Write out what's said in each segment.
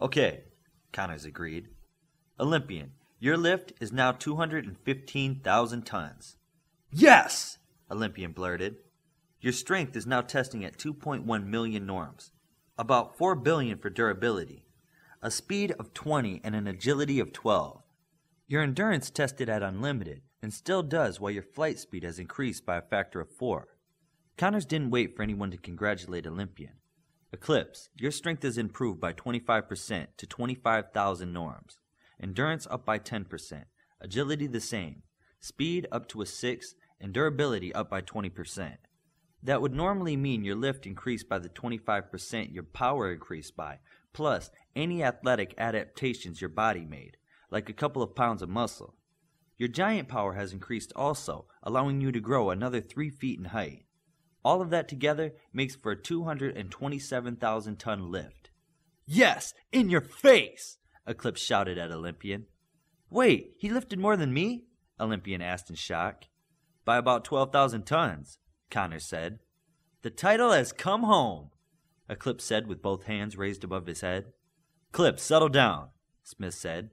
Okay, Connors agreed. Olympian, your lift is now 215,000 tons. Yes! Olympian blurted. Your strength is now testing at 2.1 million norms, about 4 billion for durability, a speed of 20 and an agility of 12. Your endurance tested at unlimited and still does, while your flight speed has increased by a factor of 4. Connors didn't wait for anyone to congratulate Olympian. Eclipse, your strength is improved by 25% to 25,000 norms. Endurance up by 10%, agility the same, speed up to a 6, and durability up by 20%. That would normally mean your lift increased by the 25% your power increased by, plus any athletic adaptations your body made, like a couple of pounds of muscle. Your giant power has increased also, allowing you to grow another 3 feet in height. All of that together makes for a 227,000-ton lift. Yes, in your face! Eclipse shouted at Olympian. Wait, he lifted more than me? Olympian asked in shock. By about 12,000 tons, Connors said. The title has come home, Eclipse said with both hands raised above his head. Eclipse, settle down, Smith said.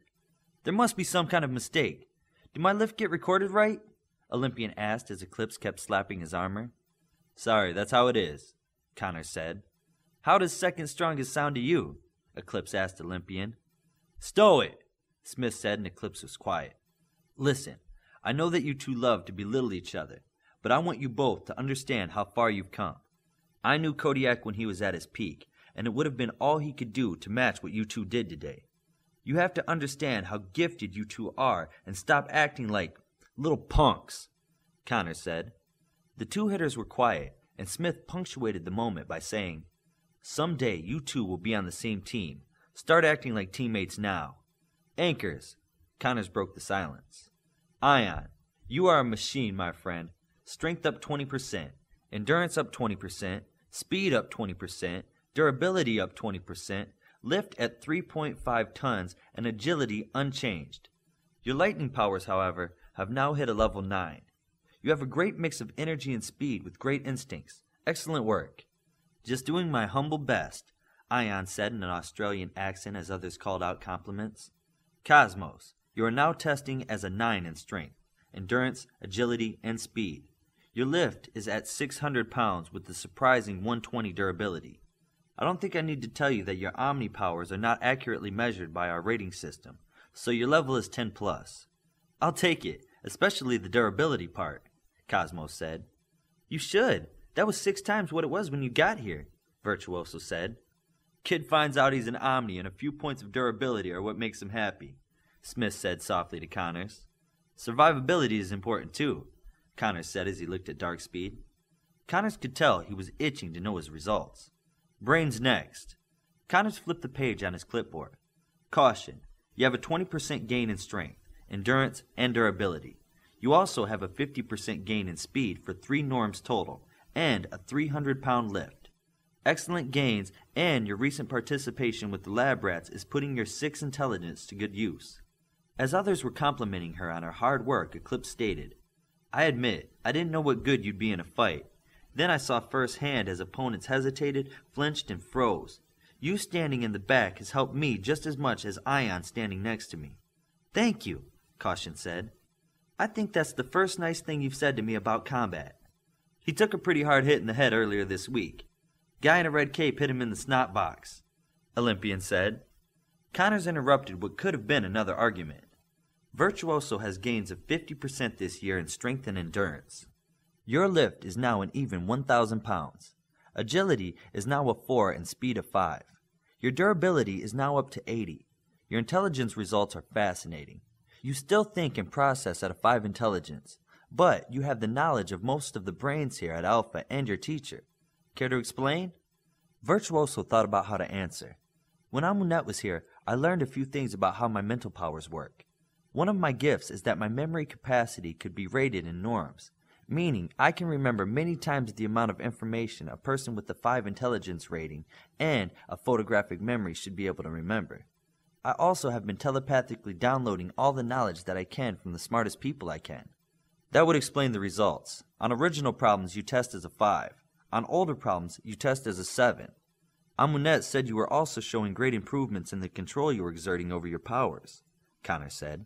There must be some kind of mistake. Did my lift get recorded right? Olympian asked as Eclipse kept slapping his armor. Sorry, that's how it is, Connors said. How does second strongest sound to you? Eclipse asked Olympian. Stow it, Smith said, and Eclipse was quiet. Listen, I know that you two love to belittle each other, but I want you both to understand how far you've come. I knew Kodiak when he was at his peak, and it would have been all he could do to match what you two did today. You have to understand how gifted you two are and stop acting like little punks, Connors said. The two hitters were quiet, and Smith punctuated the moment by saying, Someday you two will be on the same team. Start acting like teammates now. Anchors, Connors broke the silence. Ion, you are a machine, my friend. Strength up 20%, endurance up 20%, speed up 20%, durability up 20%, lift at 3.5 tons, and agility unchanged. Your lightning powers, however, have now hit a level 9. You have a great mix of energy and speed with great instincts. Excellent work. Just doing my humble best, Ion said in an Australian accent as others called out compliments. Cosmos, you are now testing as a 9 in strength, endurance, agility, and speed. Your lift is at 600 pounds with the surprising 120 durability. I don't think I need to tell you that your Omni powers are not accurately measured by our rating system, so your level is 10 plus. I'll take it, especially the durability part, Cosmos said. You should. That was 6 times what it was when you got here, Virtuoso said. Kid finds out he's an Omni and a few points of durability are what makes him happy, Smith said softly to Connors. Survivability is important too, Connors said as he looked at Dark Speed. Connors could tell he was itching to know his results. Brains next. Connors flipped the page on his clipboard. Caution, you have a 20% gain in strength, endurance, and durability. You also have a 50% gain in speed for 3 norms total, and a 300-pound lift. Excellent gains, and your recent participation with the lab rats is putting your 6 intelligence to good use. As others were complimenting her on her hard work, Eclipse stated, I admit, I didn't know what good you'd be in a fight. Then I saw firsthand as opponents hesitated, flinched, and froze. You standing in the back has helped me just as much as Ion standing next to me. Thank you, Caution said. I think that's the first nice thing you've said to me about combat. He took a pretty hard hit in the head earlier this week. Guy in a red cape hit him in the snot box, Olympian said. Connors interrupted what could have been another argument. Virtuoso has gains of 50% this year in strength and endurance. Your lift is now an even 1,000 pounds. Agility is now a 4 and speed of 5. Your durability is now up to 80. Your intelligence results are fascinating. You still think and process at a 5 intelligence, but you have the knowledge of most of the brains here at Alpha and your teacher. Care to explain? Virtuoso thought about how to answer. When Amunet was here, I learned a few things about how my mental powers work. One of my gifts is that my memory capacity could be rated in norms, meaning I can remember many times the amount of information a person with a 5 intelligence rating and a photographic memory should be able to remember. I also have been telepathically downloading all the knowledge that I can from the smartest people I can. That would explain the results. On original problems, you test as a 5. On older problems, you test as a 7. Amunet said you were also showing great improvements in the control you were exerting over your powers, Connor said.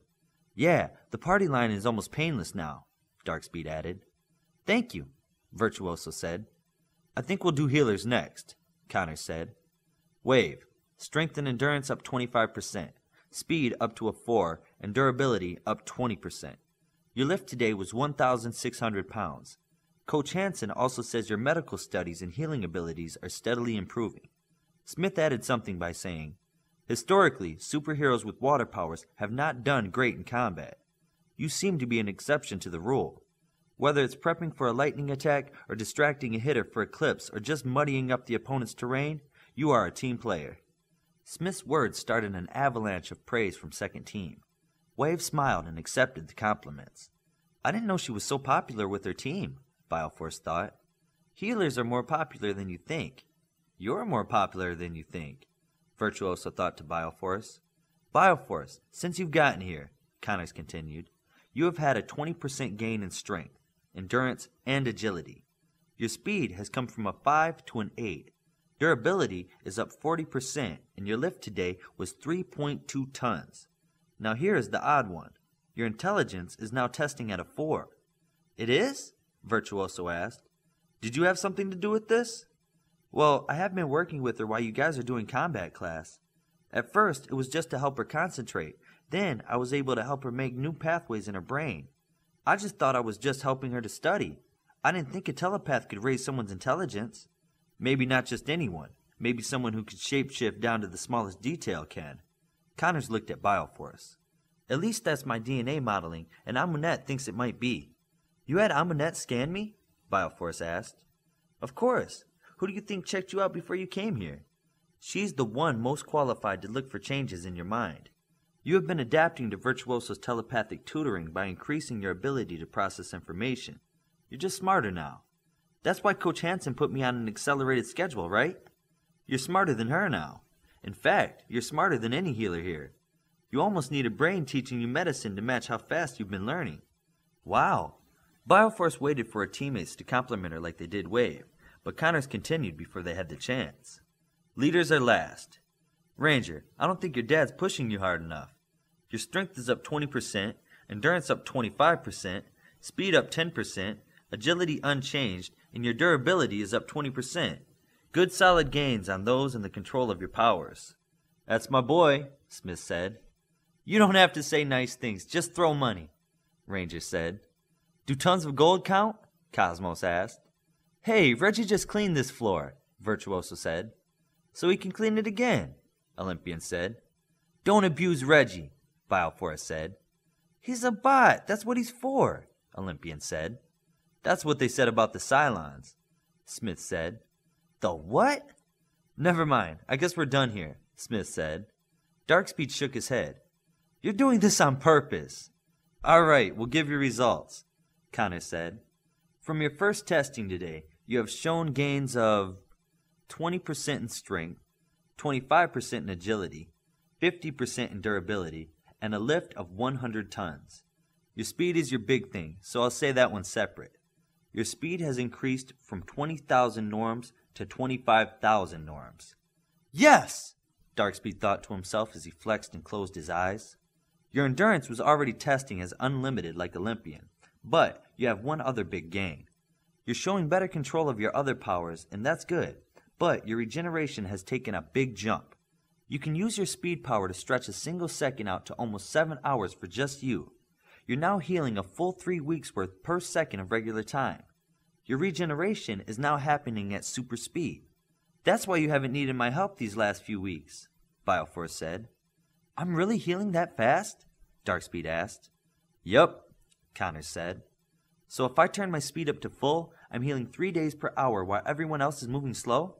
Yeah, the party line is almost painless now, Darkspeed added. Thank you, Virtuoso said. I think we'll do healers next, Connor said. Wave, strength and endurance up 25%, speed up to a 4, and durability up 20%. Your lift today was 1,600 pounds. Coach Hansen also says your medical studies and healing abilities are steadily improving. Smith added something by saying, Historically, superheroes with water powers have not done great in combat. You seem to be an exception to the rule. Whether it's prepping for a lightning attack or distracting a hitter for Eclipse or just muddying up the opponent's terrain, you are a team player. Smith's words started an avalanche of praise from second team. Wave smiled and accepted the compliments. I didn't know she was so popular with her team, Bioforce thought. Healers are more popular than you think. You're more popular than you think, Virtuoso thought to Bioforce. Bioforce, since you've gotten here, Connors continued, you have had a 20% gain in strength, endurance, and agility. Your speed has come from a 5 to an 8. Durability is up 40%, and your lift today was 3.2 tons. Now here is the odd one. Your intelligence is now testing at a 4. It is? Virtuoso asked. Did you have something to do with this? Well, I have been working with her while you guys are doing combat class. At first, it was just to help her concentrate. Then, I was able to help her make new pathways in her brain. I just thought I was just helping her to study. I didn't think a telepath could raise someone's intelligence. Maybe not just anyone. Maybe someone who could shapeshift down to the smallest detail can. Connors looked at Bioforce. At least that's my DNA modeling, and Amunet thinks it might be. You had Amunet scan me? Bioforce asked. Of course. Who do you think checked you out before you came here? She's the one most qualified to look for changes in your mind. You have been adapting to Virtuoso's telepathic tutoring by increasing your ability to process information. You're just smarter now. That's why Coach Hansen put me on an accelerated schedule, right? You're smarter than her now. In fact, you're smarter than any healer here. You almost need a brain teaching you medicine to match how fast you've been learning. Wow. Bioforce waited for her teammates to compliment her like they did Wave, but Connors continued before they had the chance. Leaders are last. Ranger, I don't think your dad's pushing you hard enough. Your strength is up 20%, endurance up 25%, speed up 10%, agility unchanged, and your durability is up 20%. Good solid gains on those and the control of your powers. That's my boy, Smith said. You don't have to say nice things, just throw money, Ranger said. Do tons of gold count? Cosmos asked. Hey, Reggie just cleaned this floor, Virtuoso said. So he can clean it again, Olympian said. Don't abuse Reggie, Bioforce said. He's a bot, that's what he's for, Olympian said. That's what they said about the Cylons, Smith said. The what? Never mind, I guess we're done here, Smith said. Darkspeed shook his head. You're doing this on purpose. All right, we'll give you results, Connor said. From your first testing today, you have shown gains of 20% in strength, 25% in agility, 50% in durability, and a lift of 100 tons. Your speed is your big thing, so I'll say that one separate. Your speed has increased from 20,000 norms to 25,000 norms. Yes! Darkspeed thought to himself as he flexed and closed his eyes. Your endurance was already testing as unlimited like Olympian, but you have one other big gain. You're showing better control of your other powers, and that's good, but your regeneration has taken a big jump. You can use your speed power to stretch a single second out to almost 7 hours for just you. You're now healing a full 3 weeks worth per second of regular time. Your regeneration is now happening at super speed. That's why you haven't needed my help these last few weeks, Bioforce said. I'm really healing that fast? Darkspeed asked. Yup, Connors said. So if I turn my speed up to full, I'm healing 3 days per hour while everyone else is moving slow?